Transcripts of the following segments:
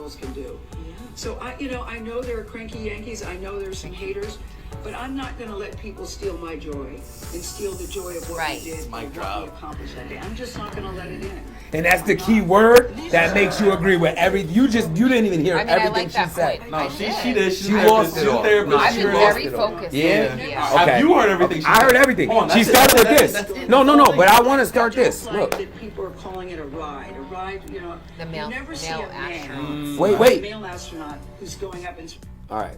girls can do. So I know there are cranky Yankees. I know there's some haters, but I'm not going to let people steal my joy and steal the joy of what we did, what we accomplished that day. I'm just not going to let it in. And that's the key word that makes you agree with everything. You didn't even hear everything she said. Point. No, she did. She lost it all. I've been very focused. Yeah. Okay. You heard everything. I heard everything. She started with this. No, but I want to start this. Look. That people are calling it a ride. A ride, The male astronaut. Wait. A male astronaut who's going up and. All right.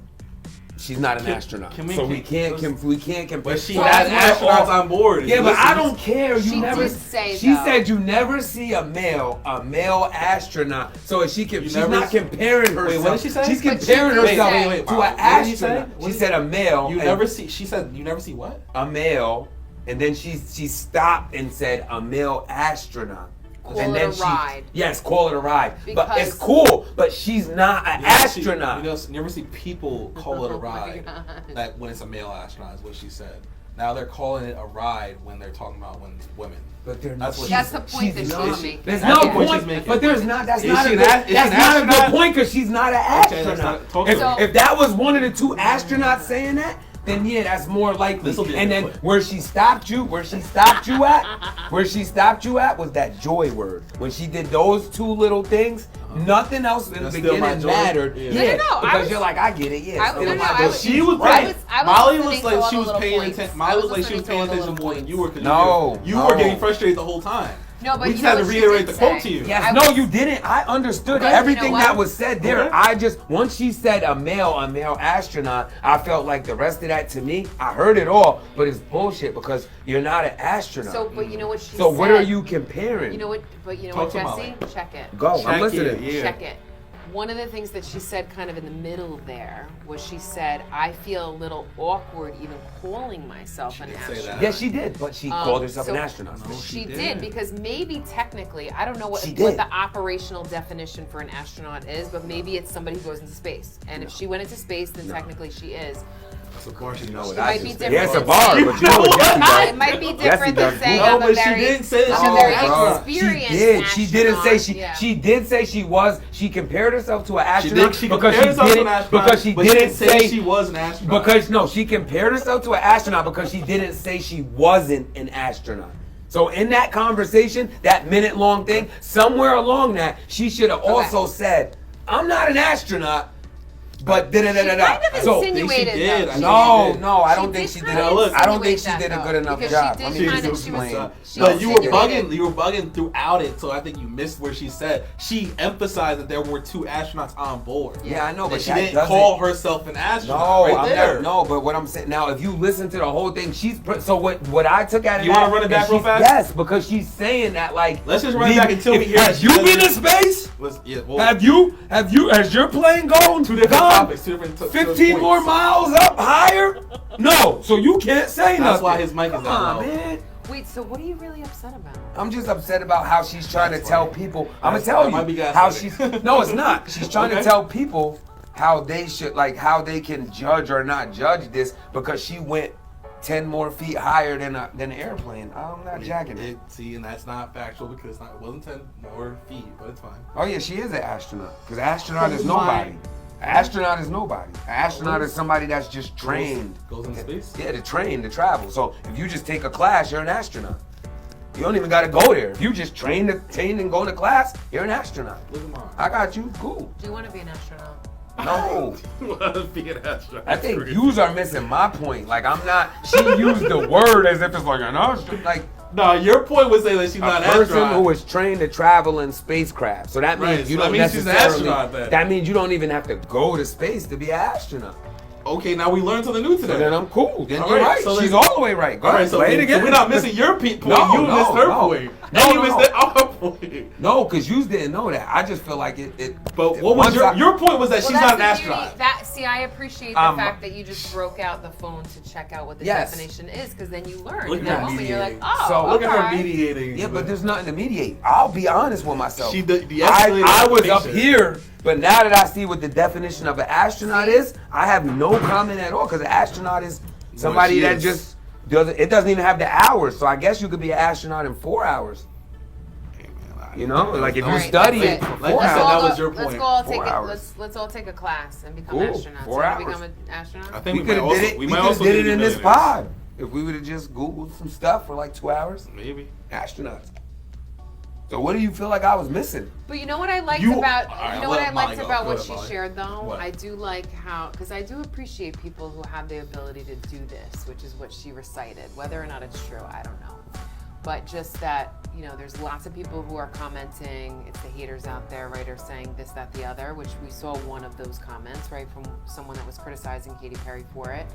She's not an astronaut, so we can't compare. But she has astronauts on board. Yeah, but I don't care. She said you never see a male astronaut. So she's not comparing herself. Wait, what did she say? She's comparing herself to an astronaut. She said a male. She said you never see what? A male, and then she stopped and said a male astronaut. Call it a ride. Yes, call it a ride. But it's cool, but she's not an astronaut. You never see people call it a ride that when it's a male astronaut is what she said. Now they're calling it a ride when they're talking about when it's women. But they're not. That's the point that she's making. There's no point, but there's not. That's not a good point because she's not an astronaut. If that was one of the two astronauts saying that, then yeah, that's more likely. And then where she stopped you at was that joy word. When she did those two little things, nothing else in the beginning mattered. Yeah, because you're like, I get it. Yeah, she was right. Molly looks like she was paying attention. Molly looked like she was paying attention more than you were. You were getting frustrated the whole time. No, but we just had to reiterate the quote to you. Yes, no, you didn't. I understood everything that was said there. Once she said a male astronaut, I felt like the rest of that to me, I heard it all, but it's bullshit because you're not an astronaut. So, but you know what she said? So what are you comparing? You know what, Jesse? Check it. Go, I'm listening. Check it. One of the things that she said kind of in the middle there was she said, I feel a little awkward even calling myself an astronaut. Yes, she did, but she called herself an astronaut. No, she did because maybe technically, I don't know what the operational definition for an astronaut is, but maybe it's somebody who goes into space. And if she went into space, then technically she is. Of course you know it might be different. Yeah, it's a bar, but you know what Jesse does. It might be different than saying I'm a very experienced She didn't say she did say she was. She compared herself to an astronaut because she didn't say she was an astronaut. Because she compared herself to an astronaut because she didn't say she wasn't an astronaut. So in that conversation, that minute-long thing, somewhere along that, she should have also said, "I'm not an astronaut." But She kind of insinuated. No, I don't think she did. I don't think she did a good enough job. But you were bugging throughout it, so I think you missed where she said she emphasized that there were two astronauts on board. Yeah, I know, but she didn't call herself an astronaut. No, but what I'm saying now, if you listen to the whole thing, what I took out of that. You want to run it back real fast? Yes, because she's saying that like. Let's just run it back until we hear. Have you been in space? Have you? Has your plane gone? Two different topics, 15 more miles up higher? No, so you can't say nothing. That's why his mic is that low. Man. Wait, so what are you really upset about? I'm just upset about how she's trying to tell people. I'm gonna tell you how she's. No, it's not. She's trying to tell people how they should, like, how they can judge or not judge this because she went 10 more feet higher than an airplane. I'm not jacking it. See, and that's not factual because it wasn't 10 more feet, but it's fine. Oh yeah, she is an astronaut because an astronaut is nobody. An astronaut is nobody. An astronaut is somebody that's just trained. Goes into space? Yeah, to train, to travel. So if you just take a class, you're an astronaut. You don't even got to go there. If you just train and go to class, you're an astronaut. Look at mine. I got you. Cool. Do you want to be an astronaut? No. You want to be an astronaut? I think yous are missing my point. Like, I'm not. She used the word as if it's like an astronaut. Like, no, your point was saying that she's not an astronaut. A person who is trained to travel in spacecraft. So that means you don't necessarily. She's an astronaut then. That means you don't even have to go to space to be an astronaut. Okay, now we learned something new today. So then I'm cool. Then you're right. So she's all the way right. Go ahead, play it again. So we're not missing your point. No, you missed her point. No, you missed our point. No, because you didn't know that. I just feel like it. But what was your point? Was that she's not an astronaut? I appreciate the fact that you just broke out the phone to check out what the definition is, because then you learn. In that moment, you're like, oh, so look at her mediating. Yeah, but there's nothing to mediate. I'll be honest with myself. I was up here. But now that I see what the definition of an astronaut is, I have no comment at all because an astronaut is somebody that just doesn't. It doesn't even have the hours. So I guess you could be an astronaut in 4 hours. Hey man, You know, like if you Right, study it, that's for Like 4 you said, hours. that was your point. Let's go all 4 take it. hours. Let's all take a class and become Cool. astronauts. 4 You wanna hours. become an astronaut? I think We could have did it. We could have did it in this pod. If we would have just Googled some stuff for like 2 hours. Maybe. Astronauts. So what do you feel like I was missing? But you know what I liked You- about All right, you know what I let Molly liked go. about Go what ahead, she Molly. shared though? What? I do like how because I do appreciate people who have the ability to do this, which is what she recited. Whether or not it's true, I don't know. But just that, you know, there's lots of people who are commenting, it's the haters out there, right, are saying this, that, the other, which we saw one of those comments, right, from someone that was criticizing Katy Perry for it.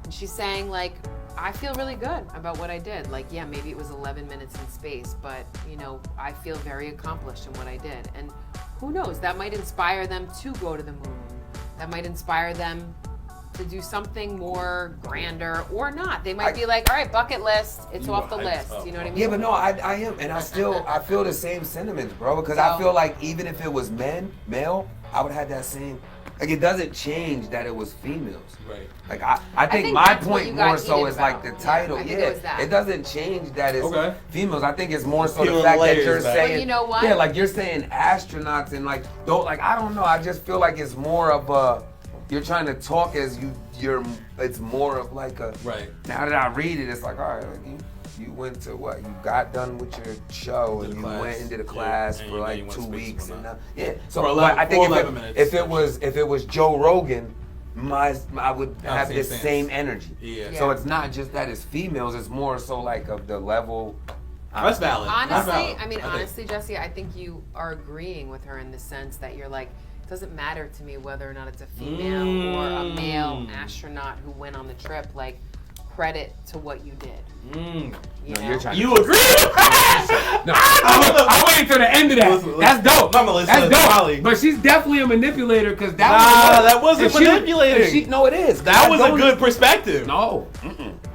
And she's saying, like, I feel really good about what I did. Like, yeah, maybe it was 11 minutes in space, but, you know, I feel very accomplished in what I did. And who knows, that might inspire them to go to the moon. That might inspire them to do something more grander or not. They might be like, all right, bucket list, it's off the list. You know what I mean? Yeah, but no, I am, and I feel the same sentiments, bro. Because I feel like even if it was male, I would have that same. Like it doesn't change that it was females. Right. Like I think my that's what point you got more so heated is like the about. title. I think it was that. It doesn't change that it's Okay. females. I think it's more so the Peeling fact that layers you're back. saying. But you know what? Yeah, like you're saying astronauts and like don't like I don't know. I just feel like it's more of a. You're trying to talk as you're. It's more of like a. Right. Now that I read it, it's like all right. Like you went to what? You got done with your show and you went and did a class and for you like went 2 space weeks and and whatnot. yeah. So For 11 but I think for 11 minutes. if it was Joe Rogan, I would have same this sense. same energy. Yeah. So it's not just that it's females. It's more so like of the level. That's valid. That's Honestly, valid. I mean, think- honestly, Jesse, I think you are agreeing with her in the sense that you're like, it doesn't matter to me whether or not it's a female or a male astronaut who went on the trip. Like, credit to what you did. You know? You're trying. You agree? No, I waited till the end of that. Listen, That's dope. Mama, listen, That's dope. Molly. But she's definitely a manipulator because that. Nah, that wasn't if she was- manipulating. if she- no, it is. That was a don't- good perspective. No.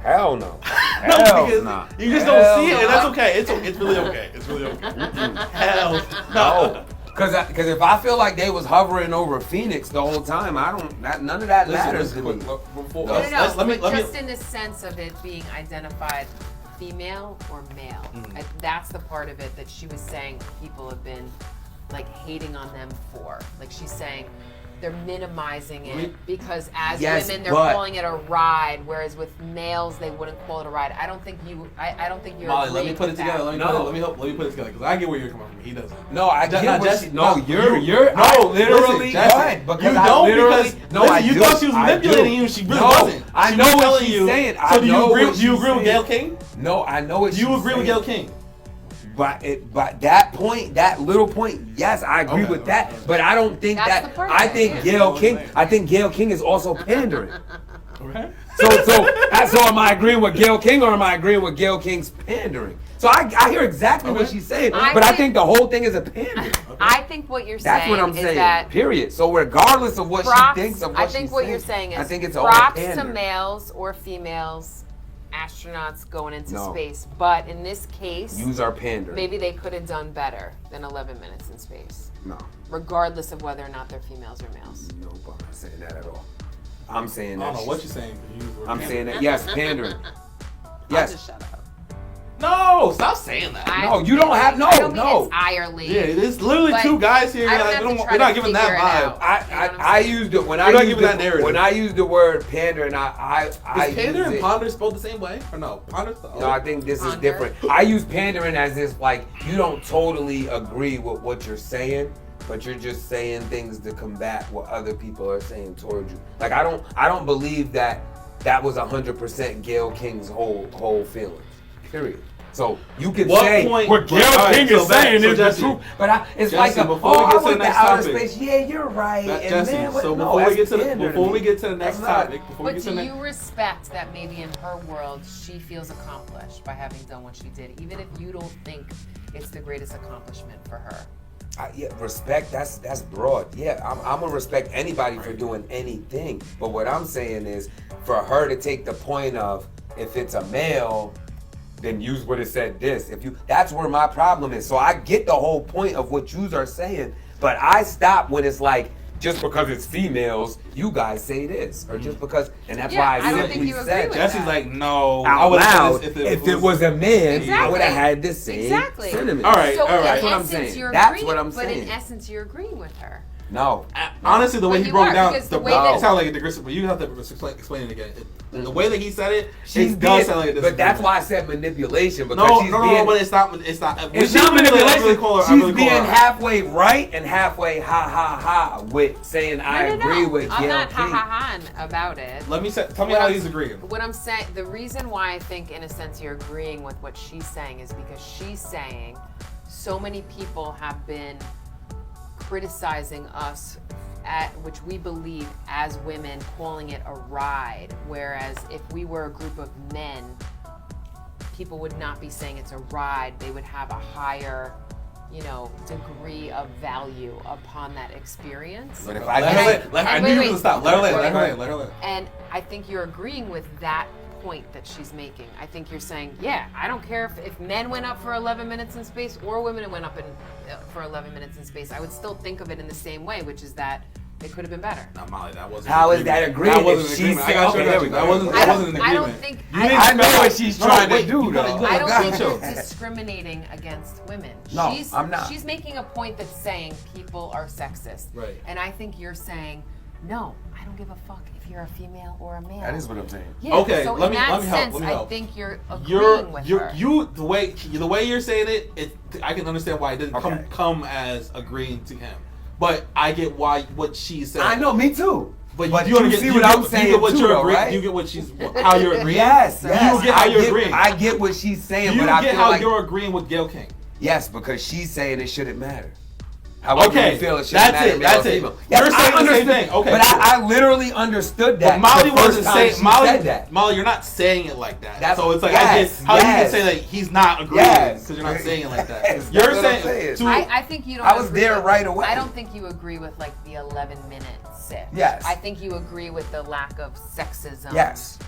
Hell no. No, Hell because nah. you just Hell don't see it, and no. that's okay. It's really okay. It's really okay. Hell no. Because if I feel like they was hovering over Phoenix the whole time, none of that matters to me. Before, No, let me, but just in the sense of it being identified female or male. That's the part of it that she was saying people have been like hating on them for. Like she's saying they're minimizing it because as Yes, women they're but- calling it a ride, whereas with males they wouldn't call it a ride. I don't think you're Molly, let me agreeing put it with together. that. Let me put it together because I get where you're coming from. He doesn't. No, I get what Jesse, she, no, you're no, I literally listen, Jesse, good because you I don't literally because no, listen, I you do. thought she was I manipulating do. you. She really No, wasn't. I She know was what telling she's you. saying. So I do know you agree? what Do you she's agree with saying. Gayle King? No, I know what Do you she's agree with saying. Gayle King? But that point, that little point, yes, I agree with that. But I don't think That's the that. part I of it, think yeah. Gayle King. I think Gayle King is also pandering. Okay. So am I agreeing with Gayle King or am I agreeing with Gayle King's pandering? So I hear exactly what she's saying, but I think the whole thing is a pandering. I think what you're That's saying what I'm is saying. that Period. So regardless of what props, she thinks of what I think she's what you're saying is I think it's all props to pandering. males or females astronauts going into No. space. But in this case, Use our pandering. maybe they could have done better than 11 minutes in space, No, regardless of whether or not they're females or males. no, I'm not saying that at all. I'm saying I that. don't know what you're saying. I'm saying that. Yes, pandering. Yes. Just shut up. No, stop saying that. No, you don't have- no, I don't no. Mean it's Irely. Yeah, it's literally But two guys here. I don't Like, have to try we're not to giving figure that it vibe. out. You know what I'm I saying? used it when We're I not used giving that the, narrative. when I used the word pandering. I Is use pander and it. ponder spelled the same way or no? Ponder's the No, I think this is Ponder. different. I use pandering as if like you don't totally agree with what you're saying, but you're just saying things to combat what other people are saying towards you. Like I don't believe that was 100% Gayle King's whole feelings. Period. So you can What say point- what Gayle Alright, King so is back- saying so is Jesse, the truth, but it's Jesse, like before we I get to the went next outer topic. space. Yeah, you're right. And Jesse, then what? so No, before we that's get to the pandering before we me. get to the next That's not- topic, before we But get to do the you respect that maybe in her world she feels accomplished by having done what she did, even if you don't think it's the greatest accomplishment for her? Yeah, respect. That's broad. Yeah, I'm gonna respect anybody for doing anything. But what I'm saying is, for her to take the point of if it's a male, then use what it said. That's where my problem is. So I get the whole point of what yous are saying, but I stop when it's like just because it's females, you guys say this, or just because, and that's Yeah, why I I don't simply think you agree said with Jesse's that. like, no. out loud. If it was a man, I Exactly. would have had the same Exactly. sentiment. All right, So all right. That's in what I'm essence, saying. you're That's agreeing, what I'm but saying. in essence, you're agreeing with her. No. Honestly, the way But he you broke are, down, because the the way way that- it sounded like a digressive, but you have to explain it again. The way that he said it, She's it does being, sound like a but disagreement. that's why I said manipulation, because No, she's no, being, but it's not. It's not. when it's she not manipulated, I manipulation. really call her- I She's really call being her- halfway right and halfway ha with saying I No. agree with I'm Gail not King. ha about it. Let me say. Tell me What how I'm- he's agreeing. What I'm saying, the reason why I think, in a sense, you're agreeing with what she's saying is because she's saying so many people have been criticizing us, which we believe as women, calling it a ride. Whereas if we were a group of men, people would not be saying it's a ride. They would have a higher, degree of value upon that experience. But if I Let her get land. I and knew wait, you were wait. gonna stop. Let her land. Wait, Let her wait. land. Let her land. And I think you're agreeing with that point that she's making. I think you're saying, yeah, I don't care if men went up for 11 minutes in space or women went up for 11 minutes in space. I would still think of it in the same way, which is that it could have been better. No, Molly, that wasn't. How an is that agreement. agreement? That wasn't If an she agreement. I said- got you. okay, I got there you. we That go. wasn't. That wasn't an I agreement. don't think. You didn't I know discriminate- what she's No, trying to wait, do, you though. gotta I don't think chill. you're discriminating against women. No, I'm not. She's making a point that's saying people are sexist. Right. And I think you're saying, no, I don't give a fuck if you're a female or a male. That is what I'm saying. Yeah, Okay, so let in me- that let me help, sense, let me I help. think you're agreeing with her. The way you're saying it, I can understand why it didn't Okay. come as agreeing to him. But I get what she said. I know, me too. But you get- see what I'm saying You get what too, you're though, agreeing. right? You get how you're agreeing. Yes, You yes. get how I you're get- agreeing. I get what she's saying, Do you but I get feel how like you're agreeing with Gail King? yes, because she's saying it shouldn't matter. However Okay, you feel it shouldn't that's matter. it, male that's or it. female. You're Yes, saying I the same understood, thing. Okay, but cool. I literally understood that. But Molly the first wasn't time saying she Molly. said that. Molly, you're not saying it like that. That's- so it's like yes, I get how you can yes. say that he's not agreeing Yes. because you're not saying it like that. Yes, You're that's what I'm saying. saying. I think you don't. I was agree there with- right away. I don't think you agree with like the 11-minute sit. Yes. I think you agree with the lack of sexism. Yes.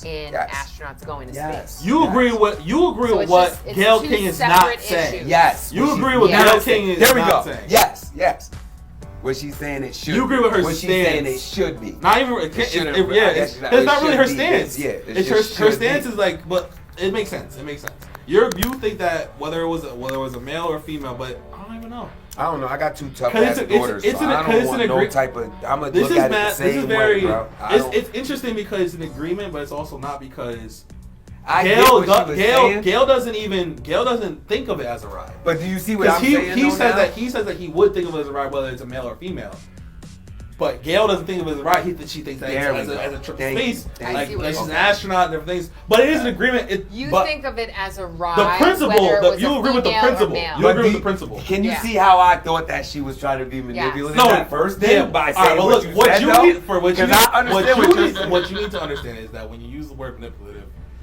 In yes. astronauts going to Yes. space. You agree with So it's what just- it's Gail two King is not separate saying. issues. Yes. You What agree she- with Yeah. Gail King is There we not go. saying. Yes. What she's saying it should. You agree with her what she's saying stance. it should be. Not even. shouldn't- Yeah, I guess it's not- not it really her should be. stance. Yeah, it It's just her should stance be. is like, but it makes sense. It makes sense. You think that whether it was a male or a female, but I don't even know. I don't know. I got two tough 'Cause ass daughters, it's so an- I 'cause don't it's want an no agree- type of. I'm gonna This look is at it Matt. the same This is very. way, bro. I don't- It's interesting because it's an agreement, but it's also not because I get Gail what she was saying, Gail doesn't think of it as a ride. but do you see what Because I'm saying? he though, says now? that he would think of it as a ride whether it's a male or female. But Gail doesn't think of it as a ride. She thinks that There as we a go. trip to Thank you. space. Thank Like you. she's an Okay. astronaut and different things. But it is an agreement. You but think of it as a ride. the principle. whether it was You a agree with the female or principle. male. You agree with do the principle. Can you Yeah. see how I thought that she was trying to be manipulative No, at first? yeah, Then by all right, saying well, what look, you what said, you though? need for what you 'Cause I understand what you're saying. what you need to understand is that when you use the word manipulative,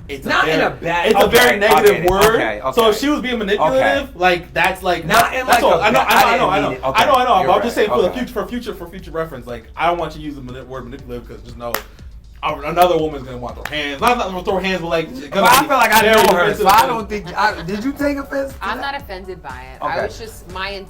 it's Not a in very, a bad- it's a okay, very negative okay, word. okay. So if she was being manipulative, Okay. like that's like Not in that's like all. a I know. bad- I didn't mean it. Okay, But you're I'm just saying right. for future reference. Like I don't want you to use the word manipulative because just know. Another woman's gonna want their hands. Not gonna throw her hands, but like. But I feel like I very know her, defensive so I and- don't think. Did you take offense? to I'm that? not offended by it. Okay. I was just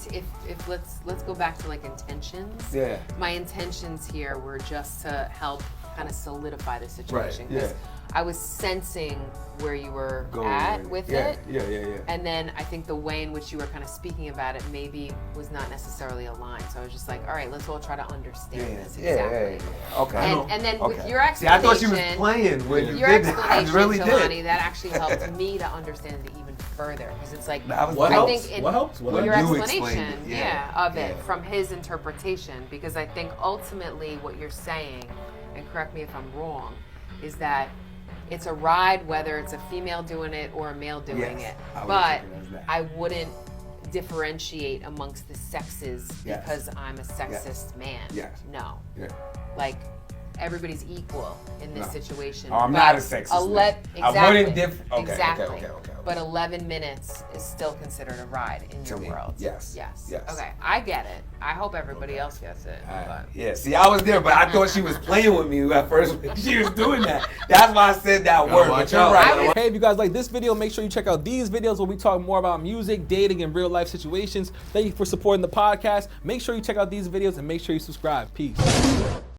if let's go back to like intentions. Yeah. My intentions here were just to help kind of solidify the situation. Right, 'cause yeah. I was sensing where you were Going at with yeah, it. Yeah. And then I think the way in which you were kind of speaking about it maybe was not necessarily aligned. So I was just like, all right, let's all try to understand this exactly. Okay. And then with Okay. your See, I explanation, thought she was playing when you your did that. I explanation, really Jalani, did. that actually helped me to understand it even further because it's like That was What good. I helps? think it, What helps? What your you explanation, explained it, of it yeah. from his interpretation, because I think ultimately what you're saying, and correct me if I'm wrong, is that it's a ride whether it's a female doing it or a male doing Yes, it. I would But take it as that. I wouldn't differentiate amongst the sexes Yes. because I'm a sexist man. Yes. No. Yeah. Like everybody's equal in this situation. Oh, I'm not a sexist. Exactly. I'm running different. Okay, exactly. Okay. But 11 minutes is still considered a ride in your world. Yes. Okay, I get it. I hope everybody else gets it. Yeah, see, I was there, but I thought she was playing with me at first when she was doing that. That's why I said that word. But you're right. Hey, if you guys like this video, make sure you check out these videos where we talk more about music, dating, and real life situations. Thank you for supporting the podcast. Make sure you check out these videos and make sure you subscribe. Peace.